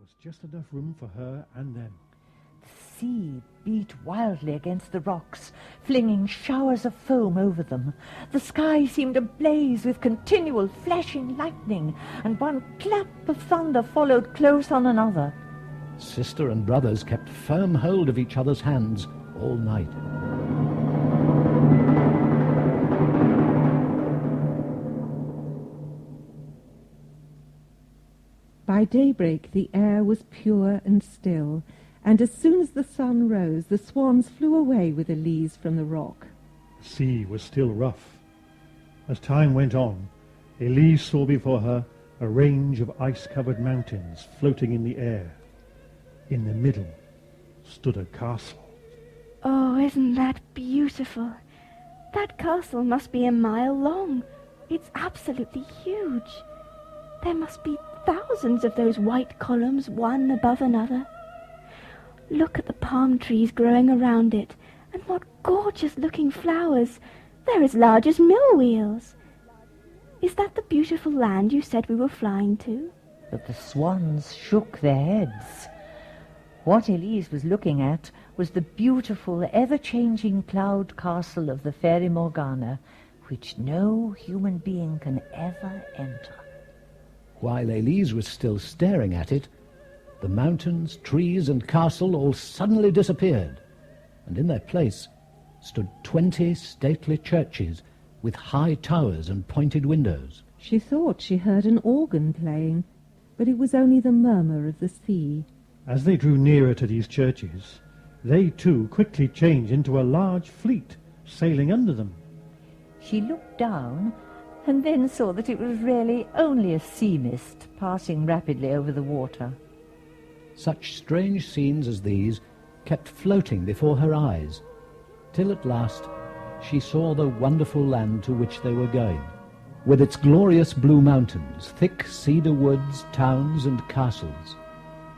was just enough room for her and them. The sea beat wildly against the rocks, flinging showers of foam over them. The sky seemed ablaze with continual flashing lightning, and one clap of thunder followed close on another. Sister and brothers kept firm hold of each other's hands all night. By daybreak the air was pure and still, and as soon as the sun rose, the swans flew away with Elise from the rock. The sea was still rough. As time went on, Elise saw before her a range of ice-covered mountains floating in the air. In the middle stood a castle. Oh, isn't that beautiful? That castle must be a mile long. It's absolutely huge. There must be thousands of those white columns, one above another. Look at the palm trees growing around it, and what gorgeous-looking flowers. They're as large as mill wheels. Is that the beautiful land you said we were flying to? But the swans shook their heads. What Elise was looking at was the beautiful, ever-changing cloud castle of the Fairy Morgana, which no human being can ever enter. While Elise was still staring at it, the mountains, trees, and castle all suddenly disappeared, and in their place stood 20 stately churches with high towers and pointed windows. She thought she heard an organ playing, but it was only the murmur of the sea. As they drew nearer to these churches, they too quickly changed into a large fleet sailing under them. She looked down and then saw that it was really only a sea mist passing rapidly over the water. Such strange scenes as these kept floating before her eyes, till at last she saw the wonderful land to which they were going, with its glorious blue mountains, thick cedar woods, towns, and castles.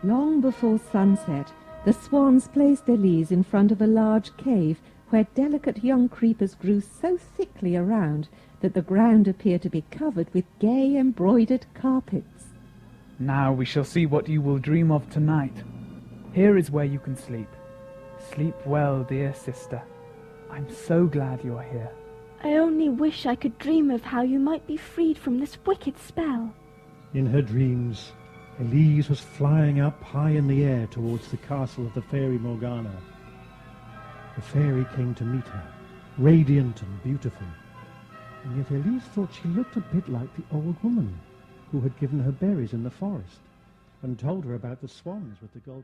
Long before sunset, the swans placed Elise in front of a large cave where delicate young creepers grew so thickly around that the ground appeared to be covered with gay embroidered carpets. Now we shall see what you will dream of tonight. Here is where you can sleep. Sleep well, dear sister. I'm so glad you're here. I only wish I could dream of how you might be freed from this wicked spell. In her dreams, Elise was flying up high in the air towards the castle of the Fairy Morgana. The fairy came to meet her, radiant and beautiful, and yet Elise thought she looked a bit like the old woman who had given her berries in the forest and told her about the swans with the gold